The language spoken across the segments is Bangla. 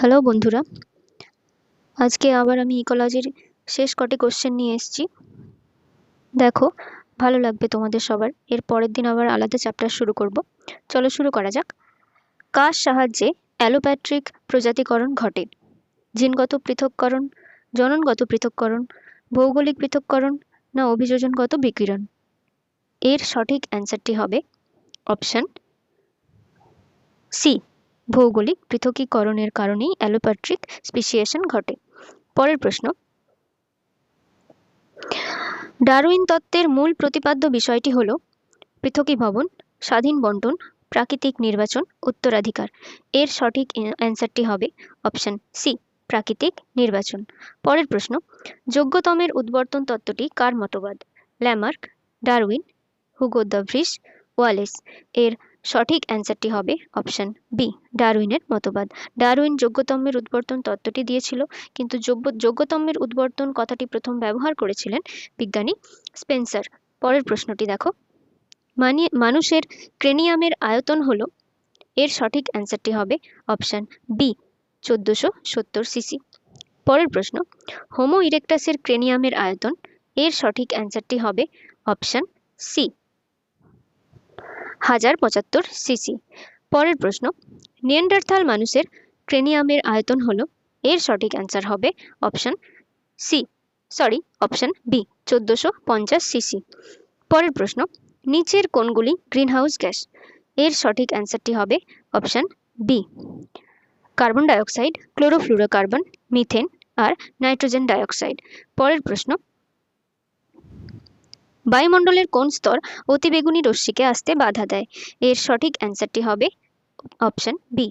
হ্যালো বন্ধুরা, আজকে আবার আমি ইকোলজির শেষ কটি কোশ্চেন নিয়ে এসেছি। দেখো, ভালো লাগবে তোমাদের সবার। এর পরের দিন আবার আলাদা চ্যাপ্টার শুরু করব। চলো শুরু করা যাক। কার সাহায্যে অ্যালোপ্যাট্রিক প্রজাতিকরণ ঘটে? জিনগত পৃথককরণ, জননগত পৃথককরণ, ভৌগোলিক পৃথককরণ না অভিযোজনগত বিকিরণ? এর সঠিক অ্যান্সারটি হবে অপশন সি, ভৌগোলিক পৃথকীকরণের কারণেই অ্যালোপ্যাট্রিক স্পেসিয়েশন ঘটে। পরের প্রশ্ন, ডারউইন তত্ত্বের মূল প্রতিপাদ্য বিষয়টি হল পৃথকীভবন, স্বাধীন বণ্টন, প্রাকৃতিক নির্বাচন, উত্তরাধিকার। এর সঠিক অ্যান্সারটি হবে অপশন সি, প্রাকৃতিক নির্বাচন। পরের প্রশ্ন, যোগ্যতমের উদ্বর্তন তত্ত্বটি কার মতবাদ? Lamarck, Darwin, Hugo the Vries, Wallace. এর সঠিক অ্যান্সারটি হবে অপশন বি, ডারউইনের মতবাদ। ডারউইন যোগ্যতমের উদ্বর্তন তত্ত্বটি দিয়েছিল, কিন্তু যোগ্যতমের উদ্বর্তন কথাটি প্রথম ব্যবহার করেছিলেন বিজ্ঞানী স্পেন্সার। পরের প্রশ্নটি দেখো, মানুষের ক্রেনিয়ামের আয়তন হলো? এর সঠিক অ্যান্সারটি হবে অপশন বি, 1470 সিসি। পরের প্রশ্ন, হোমো ইরেক্টাসের ক্রেনিয়ামের আয়তন? এর সঠিক অ্যান্সারটি হবে অপশন সি, 1075 সিসি। পরের প্রশ্ন, নিয়ান্ডারথাল মানুষের ক্রেনিয়ামের আয়তন হলো? এর সঠিক অ্যান্সার হবে অপশন বি, 1450 সিসি। পরের প্রশ্ন, নিচের কোনগুলি গ্রিনহাউস গ্যাস? এর সঠিক অ্যান্সারটি হবে option B, carbon dioxide, chlorofluorocarbon, methane আর নাইট্রোজেন ডাইঅক্সাইড। পরের প্রশ্ন, বায়ুমণ্ডলের কোন স্তর অতিবেগুনি রশ্মিকে আসতে বাধা দেয়? এর সঠিক অ্যান্সারটি হবে অপশন বি,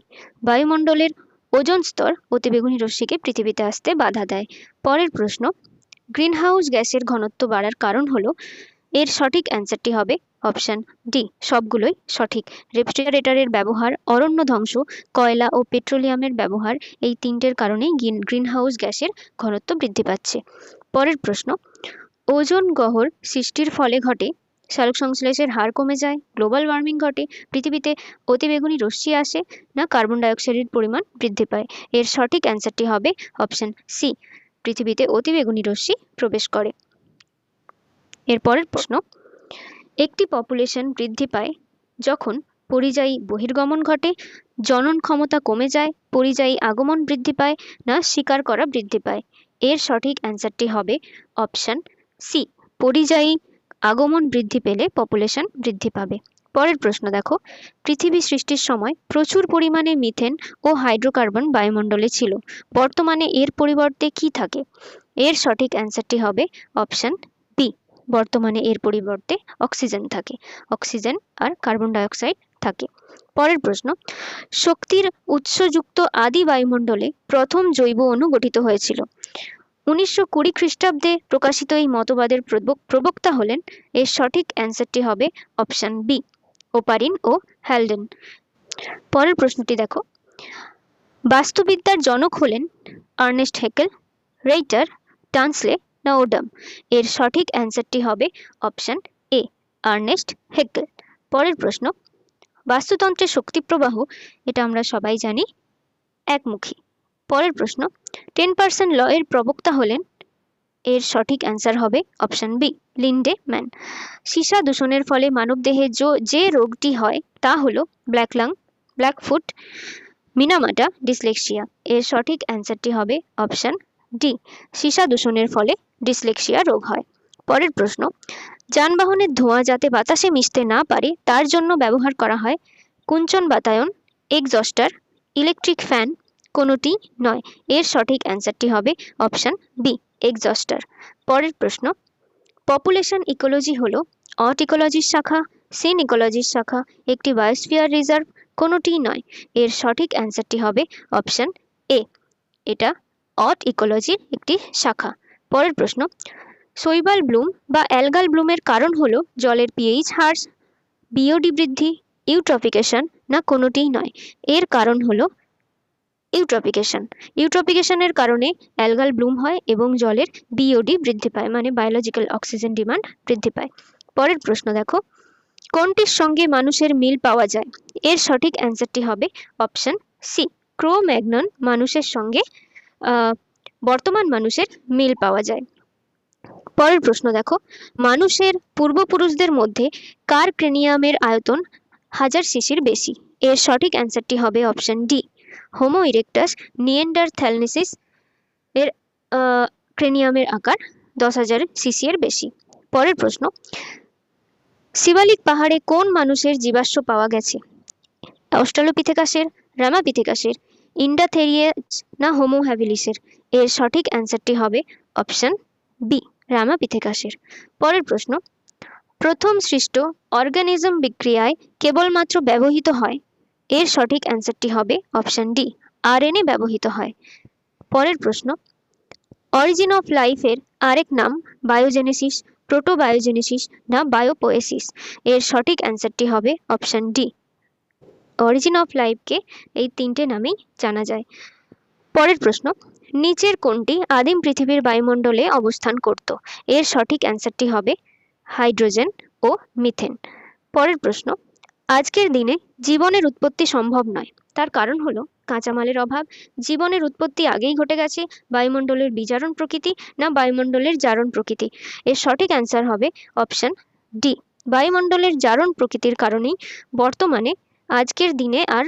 বায়ুমণ্ডলের ওজোন স্তর অতিবেগুনি রশ্মিকে পৃথিবীতে আসতে বাধা দেয়। পরের প্রশ্ন, গ্রিনহাউস গ্যাসের ঘনত্ব বাড়ার কারণ হলো? এর সঠিক অ্যান্সারটি হবে অপশন ডি, সবগুলোই সঠিক। রেফ্রিজারেটরের ব্যবহার, অরণ্য ধ্বংস, কয়লা ও পেট্রোলিয়ামের ব্যবহার, এই তিনটের কারণেই গ্রিনহাউস গ্যাসের ঘনত্ব বৃদ্ধি পাচ্ছে। পরের প্রশ্ন, ওজোন গহ্বর সৃষ্টির ফলে ঘটে সালোকসংশ্লেষের হার কমে যায়, গ্লোবাল ওয়ার্মিং ঘটে, পৃথিবীতে অতিবেগুনি রশ্মি আসে না কার্বন ডাইঅক্সাইডের পরিমাণ বৃদ্ধি পায়? এর সঠিক অ্যান্সারটি হবে অপশন সি, পৃথিবীতে অতিবেগুনি রশ্মি প্রবেশ করে। এরপরের প্রশ্ন, একটি পপুলেশন বৃদ্ধি পায় যখন পরিযায়ী বহির্গমন ঘটে, জনন ক্ষমতা কমে যায়, পরিযায়ী আগমন বৃদ্ধি পায় না শিকার করা বৃদ্ধি পায়? এর সঠিক অ্যান্সারটি হবে অপশন সি, পরিযায়ী আগমন বৃদ্ধি পেলে পপুলেশন বৃদ্ধি পাবে। পরের প্রশ্ন দেখো, পৃথিবী সৃষ্টির সময় প্রচুর পরিমাণে মিথেন ও হাইড্রোকার্বন বায়ুমণ্ডলে ছিল, বর্তমানে এর পরিবর্তে কি থাকে? এর সঠিক অ্যান্সারটি হবে অপশন বি, বর্তমানে এর পরিবর্তে অক্সিজেন থাকে, অক্সিজেন আর কার্বন ডাইঅক্সাইড থাকে। পরের প্রশ্ন, শক্তির উৎসযুক্ত আদি বায়ুমণ্ডলে প্রথম জৈব অণু গঠিত হয়েছিল? 1920 খ্রিস্টাব্দে প্রকাশিত এই মতবাদের প্রবক্তা হলেন? এর সঠিক অ্যান্সারটি হবে অপশন বি, ওপারিন ও হ্যালডেন। পরের প্রশ্নটি দেখো, বাস্তুবিদ্যার জনক হলেন আর্নেস্ট হেকেল, রেইটার, টানসলে না ওডাম? এর সঠিক অ্যান্সারটি হবে অপশন এ, আর্নেস্ট হেকেল। পরের প্রশ্ন, বাস্তুতন্ত্রের শক্তি প্রবাহ, এটা আমরা সবাই জানি, একমুখী। পরের প্রশ্ন, 10% ল এর প্রবক্তা হলেন? এর সঠিক অ্যান্সার হবে অপশন বি, লিন্ডে ম্যান। সীসা দূষণের ফলে মানবদেহে যে রোগটি হয় তা হলো black lung, black foot, মিনামাটা, dyslexia. এর সঠিক অ্যান্সারটি হবে অপশন ডি, সীসা দূষণের ফলে ডিসলেক্সিয়া রোগ হয়। পরের প্রশ্ন, যানবাহনের ধোঁয়া যাতে বাতাসে মিশতে না পারে তার জন্য ব্যবহার করা হয় কুঞ্চন বাতায়ন, এক্সস্টার, ইলেকট্রিক ফ্যান, কোনোটি নয়? এর সঠিক অ্যান্সারটি হবে অপশন বি, এক্সস্টার। পরের প্রশ্ন, পপুলেশন ইকোলজি হলো অট ইকোলজির শাখা, সিন ইকোলজির শাখা, একটি বায়োস্ফিয়ার রিজার্ভ, কোনোটি নয়? এর সঠিক অ্যান্সারটি হবে অপশন এ, এটা অট ইকোলজির একটি শাখা। পরের প্রশ্ন, শৈবাল ব্লুম বা অ্যালগাল ব্লুমের কারণ হলো জলের পিএইচ হ্রাস, বিওডি বৃদ্ধি, ইউট্রফিকেশন না কোনোটিই নয়? এর কারণ হলো ইউট্রফিকেশন। ইউট্রফিকেশনের কারণে অ্যালগাল ব্লুম হয় এবং জলের বিওডি বৃদ্ধি পায়, মানে বায়োলজিক্যাল অক্সিজেন ডিমান্ড বৃদ্ধি পায়। পরের প্রশ্ন দেখো, কোনটির সঙ্গে মানুষের মিল পাওয়া যায়? এর সঠিক অ্যান্সারটি হবে অপশন সি, ক্রো ম্যাগনন মানুষের সঙ্গে বর্তমান মানুষের মিল পাওয়া যায়। পরের প্রশ্ন দেখো, মানুষের পূর্বপুরুষদের মধ্যে কার ক্রেনিয়ামের আয়তন 1000 সিসির বেশি? এর সঠিক অ্যান্সারটি হবে অপশন ডি, হোমো ইরেক্টাস নিয়েন্ডারথ্যালেন্সিস এর ক্রেনিয়ামের আকার 10,000 সিসি এর বেশি। পরের প্রশ্ন, শিবালিক পাহাড়ে কোন মানুষের জীবাশ্ম পাওয়া গেছে? অস্ট্রালোপিথেকাসের, রামাপিথেকাসের, ইন্ডাথেরিয়াস না হোমো হ্যাবিলিসের? এর সঠিক অ্যান্সারটি হবে অপশন বি, রামাপিথেকাসের। পরের প্রশ্ন, প্রথম সৃষ্ট অর্গানিজম বিক্রিয়ায় কেবলমাত্র ব্যবহৃত হয়? এর সঠিক অ্যান্সারটি হবে অপশন ডি, আরএনএ ব্যবহৃত হয়। পরের প্রশ্ন, অরিজিন অফ লাইফের আরেক নাম বায়োজেনেসিস, প্রোটোবায়োজেনেসিস না বায়োপোয়েসিস? এর সঠিক অ্যান্সারটি হবে অপশন ডি, অরিজিন অফ লাইফকে এই 3টে নামেই জানা যায়। পরের প্রশ্ন, নিচের কোনটি আদিম পৃথিবীর বায়ুমণ্ডলে অবস্থান করত? এর সঠিক অ্যান্সারটি হবে হাইড্রোজেন ও মিথেন। পরের প্রশ্ন, আজকের দিনে জীবনের উৎপত্তি সম্ভব নয়, তার কারণ হলো কাঁচামালের অভাব, জীবনের উৎপত্তি আগেই ঘটে গেছে, বায়ুমণ্ডলের বিজারণ প্রকৃতি না বায়ুমণ্ডলের জারণ প্রকৃতি? এর সঠিক অ্যান্সার হবে অপশন ডি, বায়ুমণ্ডলের জারণ প্রকৃতির কারণেই বর্তমানে আজকের দিনে আর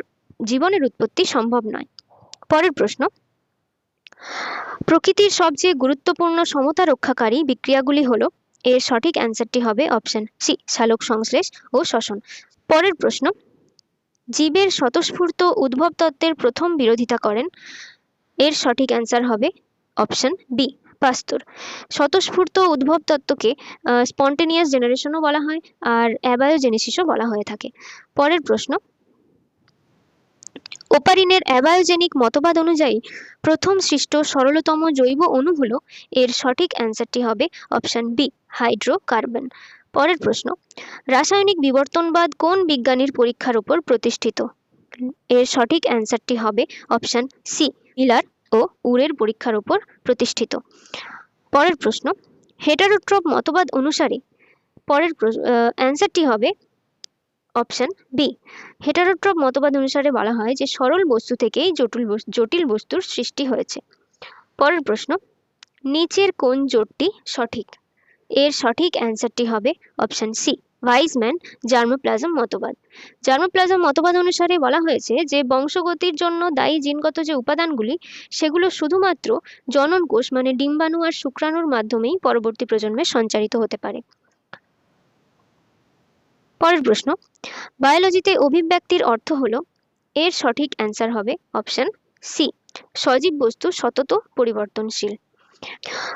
জীবনের উৎপত্তি সম্ভব নয়। পরের প্রশ্ন, প্রকৃতির সবচেয়ে গুরুত্বপূর্ণ সমতা রক্ষাকারী বিক্রিয়াগুলি হলো? এর সঠিক অ্যান্সারটি হবে অপশন সি, সালোক সংশ্লেষ ও শ্বসন। পরের প্রশ্ন, জীবের স্বতঃস্ফূর্ত উদ্ভব তত্ত্বের প্রথম বিরোধিতা করেন? এর সঠিক অ্যান্সার হবে অপশন বি, পাস্তুর। স্বতঃস্ফূর্ত উদ্ভব তত্ত্বকে স্পন্টেনিয়াস জেনারেশনও বলা হয় আর অ্যাবায়োজেনেসিসও বলা হয়ে থাকে। পরের প্রশ্ন, ওপারিনের অ্যাবায়োজেনিক মতবাদ অনুযায়ী প্রথম সৃষ্ট সরলতম জৈব অণু হলো? এর সঠিক অ্যান্সারটি হবে অপশন বি, হাইড্রোকার্বন। পরের প্রশ্ন, রাসায়নিক বিবর্তনবাদ কোন বিজ্ঞানীর পরীক্ষার উপর প্রতিষ্ঠিত? এর সঠিক অ্যান্সারটি হবে অপশন সি, মিলার ও উরের পরীক্ষার উপর প্রতিষ্ঠিত। পরের প্রশ্ন, হেটারোট্রপ মতবাদ অনুসারে পরের অ্যান্সারটি হবে অপশন বি, হেটারোট্রপ মতবাদ অনুসারে বলা হয় যে সরল বস্তু থেকেই জটিল বস্তুর সৃষ্টি হয়েছে। পরের প্রশ্ন, নিচের কোন জোটটি সঠিক? এর সঠিক অ্যান্সারটি হবে অপশন সি, ওয়াইজম্যান জার্মোপ্লাজম মতবাদ। জার্মোপ্লাজম মতবাদ অনুসারে বলা হয়েছে যে বংশগতির জন্য দায়ী জিনগত যে উপাদানগুলি সেগুলো শুধুমাত্র জনন কোষ মানে ডিম্বাণু আর শুক্রাণুর মাধ্যমেই পরবর্তী প্রজন্মে সঞ্চারিত হতে পারে। পরের প্রশ্ন, বায়োলজিতে অভিব্যক্তির অর্থ হলো? এর সঠিক অ্যান্সার হবে অপশন সি, সজীব বস্তু সতত পরিবর্তনশীল।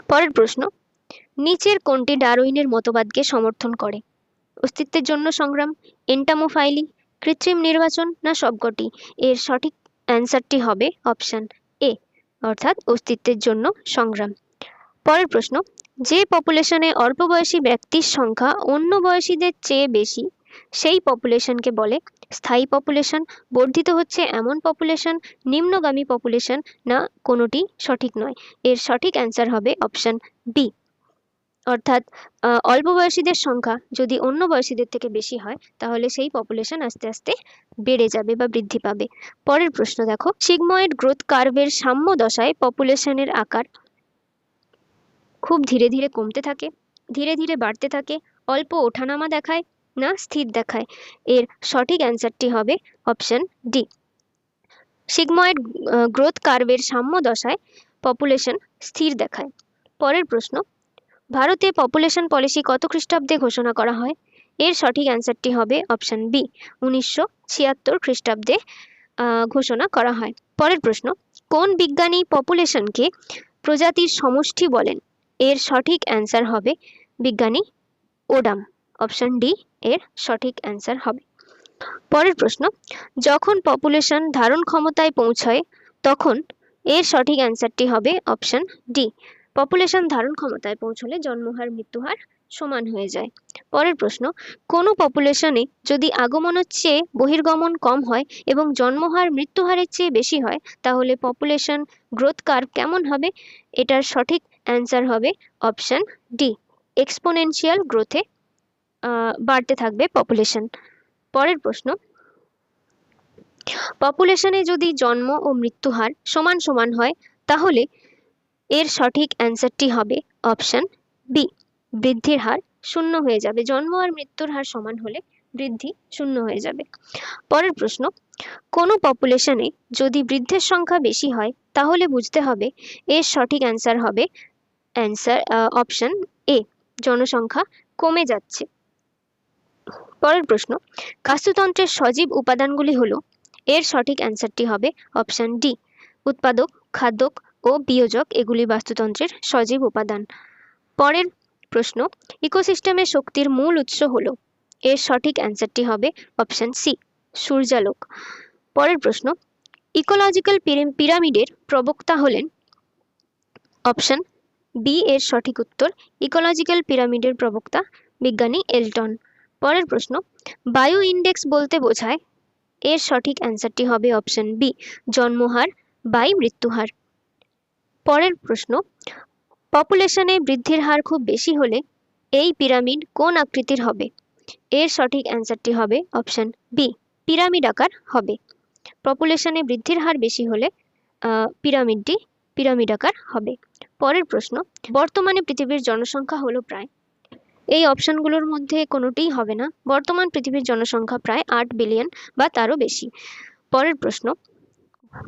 পরের প্রশ্ন, নিচের কোনটি ডারউইনের মতবাদকে সমর্থন করে? অস্তিত্বের জন্য সংগ্রাম, এন্টামোফাইলি, কৃত্রিম নির্বাচন না সবকটি? এর সঠিক অ্যান্সারটি হবে অপশন এ, অর্থাৎ অস্তিত্বের জন্য সংগ্রাম। পরের প্রশ্ন, যে পপুলেশনে অল্প বয়সী ব্যক্তির সংখ্যা অন্য বয়সীদের চেয়ে বেশি সেই পপুলেশনকে বলে স্থায়ী পপুলেশন, বর্ধিত হচ্ছে এমন পপুলেশন, নিম্নগামী পপুলেশন না কোনোটি সঠিক নয়? এর সঠিক অ্যান্সার হবে অপশন বি, অর্থাৎ অল্প বয়সীদের সংখ্যা যদি অন্য বয়সীদের থেকে বেশি হয় তাহলে সেই পপুলেশন আস্তে আস্তে বেড়ে যাবে বা বৃদ্ধি পাবে। পরের প্রশ্ন দেখো, সিগময়েড গ্রোথ কার্ভের সাম্য দশায় পপুলেশনের আকার খুব ধীরে ধীরে কমতে থাকে, ধীরে ধীরে বাড়তে থাকে, অল্প ওঠানামা দেখায় না স্থির দেখায়? এর সঠিক অ্যান্সারটি হবে অপশন ডি, সিগময়েড গ্রোথ কার্ভের সাম্য দশায় পপুলেশন স্থির দেখায়। পরের প্রশ্ন, ভারতে পপুলেশন পলিসি কত খ্রিস্টাব্দে ঘোষণা করা হয়? এর সঠিক অ্যান্সারটি হবে অপশন বি, 1976 খ্রিস্টাব্দে ঘোষণা করা হয়। পরের প্রশ্ন, কোন বিজ্ঞানী পপুলেশনকে প্রজাতির সমষ্টি বলেন? এর সঠিক অ্যান্সার হবে বিজ্ঞানী ওডাম, অপশন ডি এর সঠিক অ্যান্সার হবে। পরের প্রশ্ন, যখন পপুলেশন ধারণ ক্ষমতায় পৌঁছায় তখন? এর সঠিক অ্যান্সারটি হবে অপশন ডি, পপুলেশন ধারণ ক্ষমতায় পৌঁছলে জন্মহার মৃত্যুহার সমান হয়ে যায়। পরের প্রশ্ন, কোনো পপুলেশনে যদি আগমনের চেয়ে বহির্গমন কম হয় এবং জন্মহার মৃত্যুহারের চেয়ে বেশি হয় তাহলে পপুলেশন গ্রোথ কার্ভ কেমন হবে? এটার সঠিক অ্যান্সার হবে অপশন ডি, এক্সপোনেনশিয়াল গ্রোথে বাড়তে থাকবে পপুলেশন। পরের প্রশ্ন, পপুলেশনে যদি জন্ম ও মৃত্যু হার সমান সমান হয় তাহলে এর সঠিক অ্যান্সারটি হবে অপশন বি, বৃদ্ধির হার শূন্য হয়ে যাবে। জন্ম আর মৃত্যুর হার সমান হলে বৃদ্ধি শূন্য হয়ে যাবে। পরের প্রশ্ন, কোনো পপুলেশনে যদি বৃদ্ধের সংখ্যা বেশি হয় তাহলে বুঝতে হবে এর সঠিক অ্যান্সার হবে অপশন এ, জনসংখ্যা কমে যাচ্ছে। পরের প্রশ্ন, বাস্তুতন্ত্রের সজীব উপাদানগুলি হলো, এর সঠিক অ্যান্সারটি হবে অপশন ডি, উৎপাদক, খাদ্যক ও বিয়োজক এগুলি বাস্তুতন্ত্রের সজীব উপাদান। পরের প্রশ্ন, ইকোসিস্টেমের শক্তির মূল উৎস হলো, এর সঠিক অ্যান্সারটি হবে অপশন সি, সূর্যালোক। পরের প্রশ্ন, ইকোলজিক্যাল পিরামিডের প্রবক্তা হলেন, অপশন বি এর সঠিক উত্তর, ইকোলজিক্যাল পিরামিডের প্রবক্তা বিজ্ঞানী এলটন। পরের প্রশ্ন, বায়ু ইন্ডেক্স বলতে বোঝায়, এর সঠিক অ্যান্সারটি হবে অপশন বি, জন্মহার বাই মৃত্যুহার। পরের প্রশ্ন, পপুলেশনে বৃদ্ধির হার খুব বেশি হলে এই পিরামিড কোন আকৃতির হবে? এর সঠিক অ্যান্সারটি হবে অপশন বি, পিরামিড আকার হবে। পপুলেশনে বৃদ্ধির হার বেশি হলে পিরামিডটি পিরামিড আকার হবে। পরের প্রশ্ন, বর্তমানে পৃথিবীর জনসংখ্যা হলো প্রায়, এই অপশনগুলোর মধ্যে কোনোটিই হবে না। বর্তমান পৃথিবীর জনসংখ্যা প্রায় 8 বিলিয়ন বা তারও বেশি। পরের প্রশ্ন,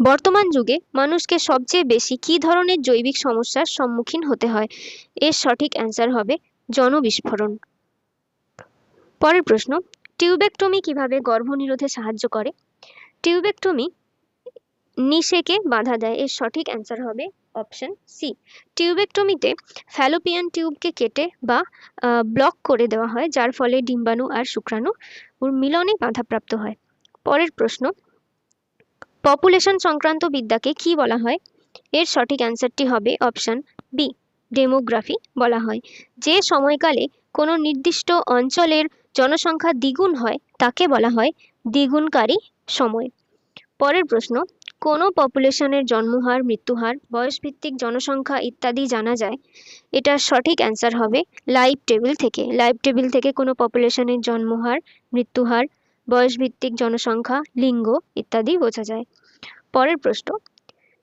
বর্তমান যুগে মানুষকে সবচেয়ে বেশি কী ধরনের জৈবিক সমস্যার সম্মুখীন হতে হয়? এর সঠিক অ্যান্সার হবে জনবিস্ফোরণ। পরের প্রশ্ন, টিউবেক্টমি কিভাবে গর্ভনিরোধে সাহায্য করে? টিউবেক্টমি নিষেকে বাধা দেয়। এর সঠিক অ্যান্সার হবে অপশন সি, টিউবেক্টমিতে ফ্যালোপিয়ান টিউবকে কেটে বা ব্লক করে দেওয়া হয়, যার ফলে ডিম্বাণু আর শুক্রাণু মিলনে বাধাপ্রাপ্ত হয়। পরের প্রশ্ন, পপুলেশন সংক্রান্ত বিদ্যাকে কি বলা হয়? এর সঠিক অ্যান্সারটি হবে অপশন বি, ডেমোগ্রাফি বলা হয়। যে সময়কালে কোনো নির্দিষ্ট অঞ্চলের জনসংখ্যা দ্বিগুণ হয় তাকে বলা হয় দ্বিগুণকারী সময়। পরের প্রশ্ন, কোনো পপুলেশনের জন্মহার, মৃত্যুহার, বয়সভিত্তিক জনসংখ্যা ইত্যাদি জানা যায়, এটার সঠিক অ্যান্সার হবে লাইভ টেবিল থেকে। লাইভ টেবিল থেকে কোনো পপুলেশনের জন্মহার, মৃত্যুহার, বয়সভিত্তিক জনসংখ্যা, লিঙ্গ ইত্যাদি বোঝা যায়। পরের প্রশ্ন,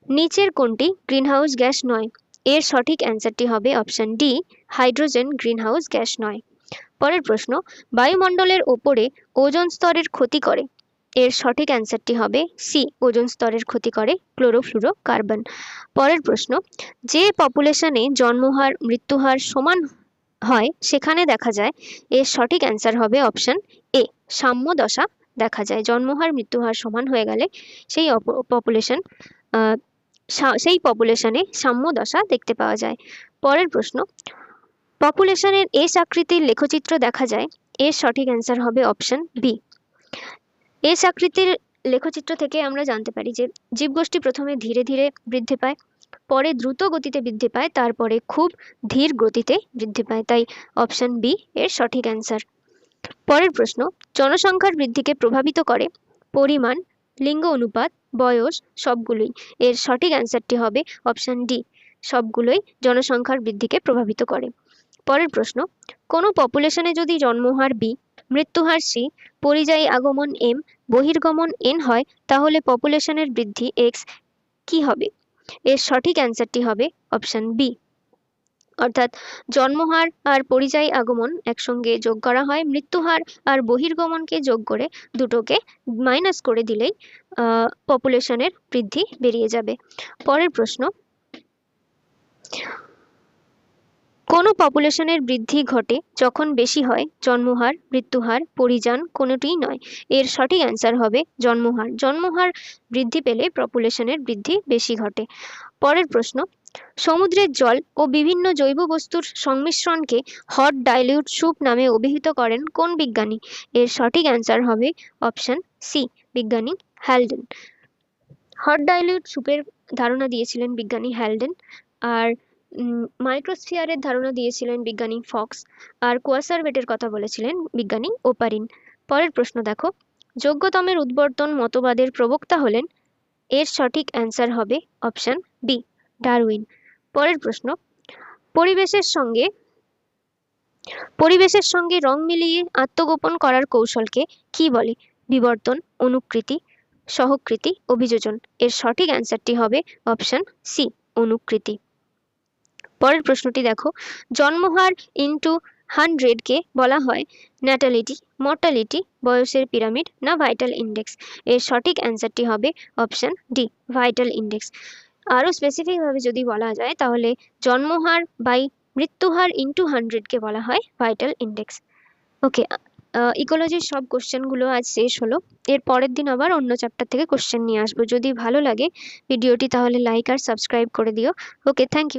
নিচের কোনটি গ্রিনহাউস গ্যাস নয়? এর সঠিক অ্যান্সারটি হবে option D, hydrogen greenhouse gas নয়। পরের প্রশ্ন, বায়ুমণ্ডলের ওপরে ওজোন স্তরের ক্ষতি করে, এর সঠিক অ্যান্সারটি হবে সি, ওজোন স্তরের ক্ষতি করে ক্লোরোফ্লুরোকার্বন। পরের প্রশ্ন, যে পপুলেশনে জন্মহার, মৃত্যুহার সমান হয় সেখানে দেখা যায়, এর সঠিক অ্যান্সার হবে অপশন এ, সাম্য দশা দেখা যায়। জন্মহার, মৃত্যুহার সমান হয়ে গেলে সেই পপুলেশনে সাম্য দশা দেখতে পাওয়া যায়। পরের প্রশ্ন, পপুলেশনের এস আকৃতির লেখচিত্র দেখা যায়, এর সঠিক অ্যান্সার হবে অপশন বি। এস আকৃতির লেখচিত্র থেকে আমরা জানতে পারি যে জীবগোষ্ঠী প্রথমে ধীরে ধীরে বৃদ্ধি পায়, পরে দ্রুত গতিতে বৃদ্ধি পায়, তারপরে খুব ধীর গতিতে বৃদ্ধি পায়, তাই অপশন বি এর সঠিক অ্যান্সার। পরের প্রশ্ন, জনসংখ্যার বৃদ্ধিকে প্রভাবিত করে পরিমাণ, লিঙ্গ অনুপাত, বয়স সবগুলোই, এর সঠিক অ্যান্সারটি হবে অপশন ডি, সবগুলোই জনসংখ্যার বৃদ্ধিকে প্রভাবিত করে। পরের প্রশ্ন, কোনো পপুলেশনে যদি জন্মহার বি, মৃত্যুহার সি, পরিযায়ী আগমন এম, বহির্গমন এন হয় তাহলে পপুলেশনের বৃদ্ধি এক্স কি হবে? এর সঠিক অ্যান্সারটি হবে অপশন বি, অর্থাৎ জন্মহার আর পরিযায়ী আগমন একসঙ্গে যোগ করা হয়, মৃত্যুহার আর বহির্গমনকে যোগ করে দুটোকে মাইনাস করে দিলেই পপুলেশনের বৃদ্ধি বেরিয়ে যাবে। পরের প্রশ্ন, কোনো পপুলেশনের বৃদ্ধি ঘটে যখন বেশি হয় জন্মহার, মৃত্যুহার, পরিযান কোনোটিই নয়, এর সঠিক অ্যান্সার হবে জন্মহার। জন্মহার বৃদ্ধি পেলে পপুলেশনের বৃদ্ধি বেশি ঘটে। পরের প্রশ্ন, সমুদ্রের জল ও বিভিন্ন জৈব বস্তুর সংমিশ্রণকে হট ডাইলিউট স্যুপ নামে অভিহিত করেন কোন বিজ্ঞানী? এর সঠিক অ্যান্সার হবে অপশন সি, বিজ্ঞানী হ্যালডেন। হট ডাইলিউট স্যুপের ধারণা দিয়েছিলেন বিজ্ঞানী হ্যালডেন, আর মাইক্রোস্ফিয়ারের ধারণা দিয়েছিলেন বিজ্ঞানী ফক্স, আর কোয়াসারভেটের কথা বলেছিলেন বিজ্ঞানী ওপারিন। পরের প্রশ্ন দেখো, যোগ্যতমের উদ্বর্তন মতবাদের প্রবক্তা হলেন, এর সঠিক অ্যান্সার হবে অপশন বি, ডারউইন। পরের প্রশ্ন, পরিবেশের সঙ্গে রং মিলিয়ে আত্মগোপন করার কৌশলকে কি বলে? বিবর্তন, অনুকৃতি, সহকৃতি, অভিযোজন। এর সঠিক অ্যান্সারটি হবে অপশন সি, অনুকৃতি। পরের প্রশ্নটি দেখো, জন্মহার ইনটু 100 কে বলা হয় ন্যাটালিটি, মর্টালিটি, বয়সের পিরামিড না ভাইটাল ইন্ডেক্স। এর সঠিক অ্যান্সারটি হবে অপশন ডি, ভাইটাল ইন্ডেক্স। আরও স্পেসিফিকভাবে যদি বলা যায় তাহলে জন্মহার বাই মৃত্যুহার ইনটু 100 কে বলা হয় ভাইটাল ইন্ডেক্স। ওকে, ইকোলজির সব কোশ্চেনগুলো আজ শেষ হলো। এর পরের দিন আবার অন্য চ্যাপ্টার থেকে কোশ্চেন নিয়ে আসবো। যদি ভালো লাগে ভিডিওটি তাহলে লাইক আর সাবস্ক্রাইব করে দিও। ওকে, থ্যাংক ইউ।